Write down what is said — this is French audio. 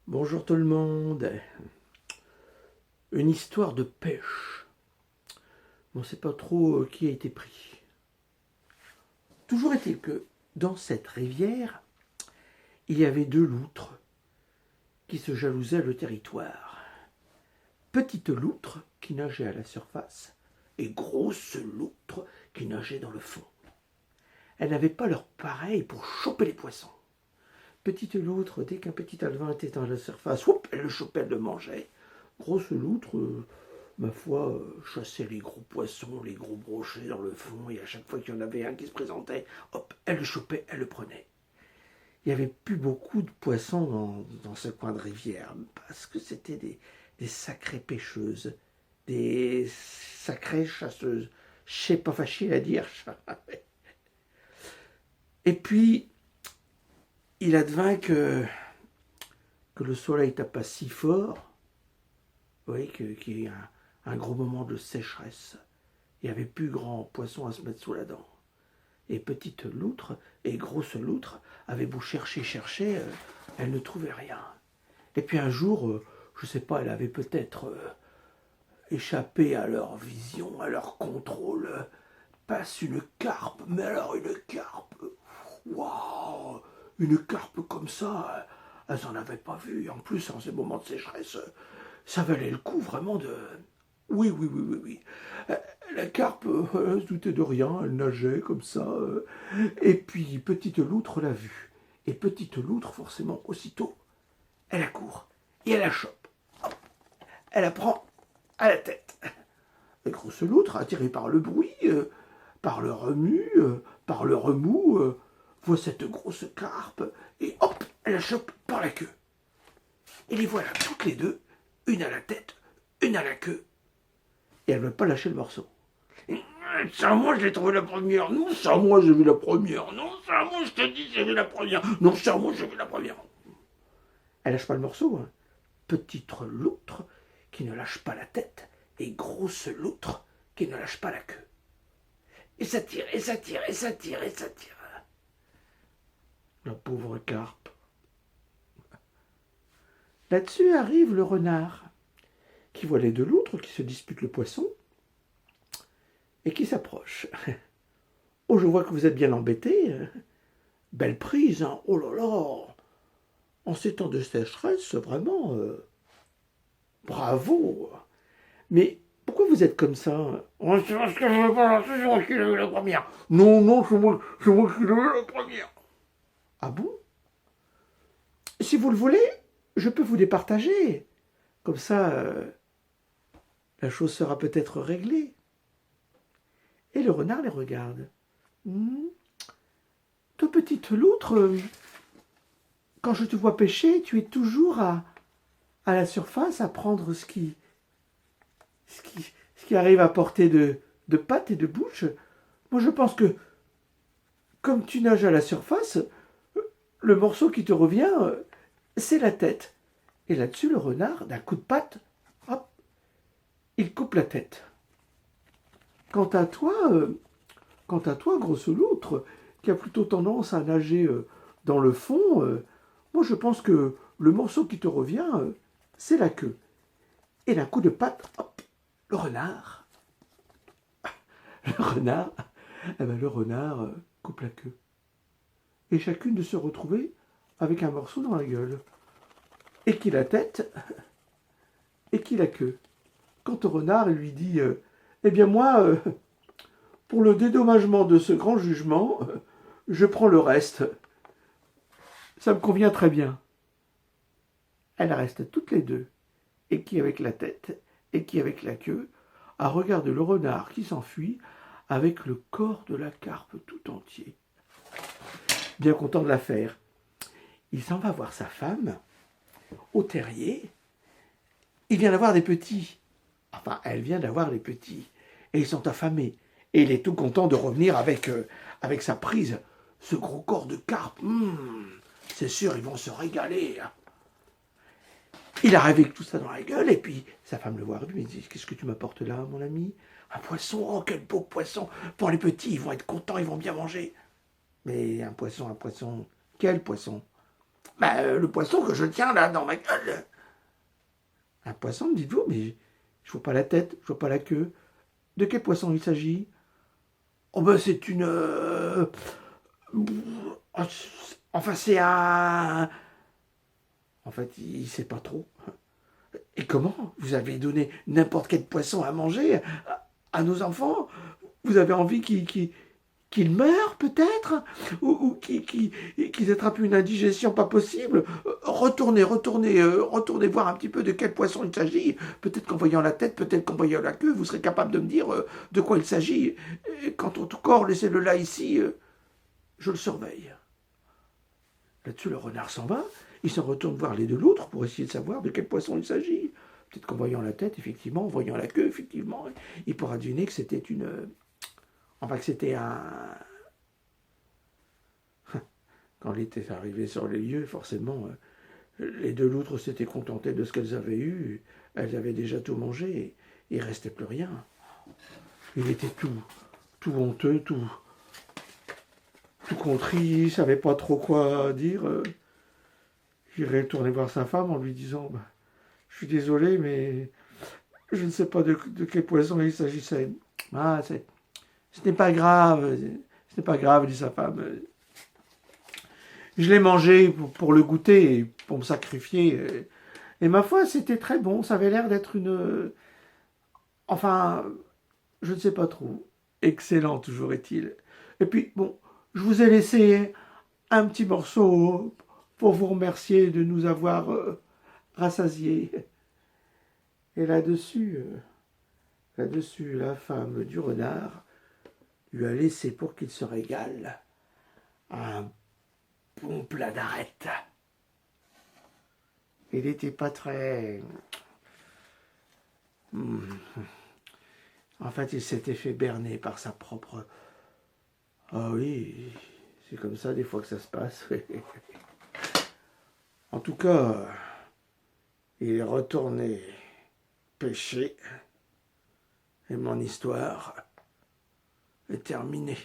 Bonjour tout le monde. Une histoire de pêche. On ne sait pas trop qui a été pris. Toujours est-il que dans cette rivière, il y avait deux loutres qui se jalousaient le territoire. Petite loutre qui nageait à la surface et grosse loutre qui nageait dans le fond. Elles n'avaient pas leur pareil pour choper les poissons. Petite loutre, dès qu'un petit alevin était dans la surface, elle le chopait, elle le mangeait. Grosse loutre, ma foi, chassait les gros poissons, les gros brochets dans le fond, et à chaque fois qu'il y en avait un qui se présentait, elle le chopait, elle le prenait. Il n'y avait plus beaucoup de poissons dans ce coin de rivière, parce que c'était des sacrées pêcheuses, des sacrées chasseuses. Je sais pas, facile à dire. Et puis, il advint que le soleil tapa si fort, vous voyez, qu'il y a eu un gros moment de sécheresse. Il n'y avait plus grand poisson à se mettre sous la dent. Et petite loutre et grosse loutre avaient beau chercher, elles ne trouvaient rien. Et puis un jour, je ne sais pas, elle avait peut-être échappé à leur vision, à leur contrôle, passe une carpe, mais alors une carpe, waouh, une carpe comme ça, elles n'en avaient pas vu. En plus, en ces moments de sécheresse, ça valait le coup vraiment de... Oui, oui, oui, oui, oui. La carpe se doutait de rien, elle nageait comme ça. Et puis, petite loutre l'a vue. Et petite loutre, forcément, aussitôt, elle accourt et elle la chope. Hop, elle la prend à la tête. Et grosse loutre, attirée par le bruit, par le remue, par le remous, voit cette grosse carpe et hop, elle la chope par la queue. Et les voilà toutes les deux, une à la tête, une à la queue. Et elle ne veut pas lâcher le morceau. Ça, moi, je l'ai trouvé la première. Non, ça, moi, j'ai vu la première. Non, ça, moi, je te dis, j'ai vu la première. Non, ça, moi, j'ai vu la première. Elle lâche pas le morceau. Hein. Petite loutre qui ne lâche pas la tête et grosse loutre qui ne lâche pas la queue. Et ça tire, et ça tire, et ça tire, et ça tire. La pauvre carpe. Là-dessus arrive le renard, qui voit les deux loutres qui se disputent le poisson, et qui s'approche. Oh, je vois que vous êtes bien embêtés. Belle prise, hein. Oh là là. En ces temps de sécheresse, vraiment, bravo. Mais pourquoi vous êtes comme ça? Oh, c'est parce que je veux pas, c'est moi qui l'ai eu la première. Non, non, c'est moi qui l'ai eu la première. Ah bon? Si vous le voulez, je peux vous départager. Comme ça, la chose sera peut-être réglée. Et le renard les regarde. Toi, petite loutre, quand je te vois pêcher, tu es toujours à la surface à prendre ce qui arrive à portée de pattes et de bouche. Moi, je pense que, comme tu nages à la surface, le morceau qui te revient, c'est la tête. Et là-dessus, le renard, d'un coup de patte, hop, il coupe la tête. Quant à toi, grosse loutre, qui a plutôt tendance à nager dans le fond, moi je pense que le morceau qui te revient, c'est la queue. Et d'un coup de patte, hop, le renard, le renard, le renard coupe la queue. Et chacune de se retrouver avec un morceau dans la gueule. Et qui la tête, et qui la queue. Quant au renard, il lui dit eh bien moi, pour le dédommagement de ce grand jugement, je prends le reste. Ça me convient très bien. Elles restent toutes les deux, et qui avec la tête, et qui avec la queue, à regarder le renard qui s'enfuit avec le corps de la carpe tout entier. Bien content de l'affaire, il s'en va voir sa femme au terrier. Il vient d'avoir des petits. Enfin, elle vient d'avoir les petits. Et ils sont affamés. Et il est tout content de revenir avec sa prise. Ce gros corps de carpe. C'est sûr, ils vont se régaler. Il arrive avec tout ça dans la gueule. Et puis, sa femme le voit. Il lui dit, qu'est-ce que tu m'apportes là, mon ami? Un poisson. Oh, quel beau poisson. Pour les petits, ils vont être contents, ils vont bien manger. Mais un poisson. Quel poisson? Le poisson que je tiens là dans ma gueule. Un poisson, me dites-vous? Mais je vois pas la tête, je vois pas la queue. De quel poisson il s'agit? Oh ben c'est une... Enfin c'est un... En fait, il sait pas trop. Et comment? Vous avez donné n'importe quel poisson à manger à nos enfants? Vous avez envie qu'ils meurent peut-être? Ou qu'ils attrapent une indigestion pas possible? Retournez voir un petit peu de quel poisson il s'agit. Peut-être qu'en voyant la tête, peut-être qu'en voyant la queue, vous serez capable de me dire de quoi il s'agit. Et quant au tout corps, laissez-le là ici, je le surveille. Là-dessus, le renard s'en va. Il se retourne voir les deux loutres pour essayer de savoir de quel poisson il s'agit. Peut-être qu'en voyant la tête, effectivement, en voyant la queue, effectivement, il pourra deviner que c'était une... Enfin, que c'était un... Quand il était arrivé sur les lieux, forcément, les deux loutres s'étaient contentées de ce qu'elles avaient eu. Elles avaient déjà tout mangé. Et il ne restait plus rien. Il était tout honteux, tout contrit. Il ne savait pas trop quoi dire. Il retournait voir sa femme en lui disant je suis désolé, mais je ne sais pas de quel poisson il s'agissait. Ah, ce n'est pas grave, ce n'est pas grave, dit sa femme. Je l'ai mangé pour le goûter, pour me sacrifier. Et ma foi, c'était très bon. Ça avait l'air d'être une... Enfin, je ne sais pas trop. Excellent, toujours est-il. Et puis, bon, je vous ai laissé un petit morceau pour vous remercier de nous avoir rassasiés. Et là-dessus, la femme du renard lui a laissé pour qu'il se régale un bon plat d'arête. Il n'était pas très... En fait, il s'était fait berner par sa propre... Ah oui, c'est comme ça des fois que ça se passe. En tout cas, il est retourné pêcher et mon histoire est terminée.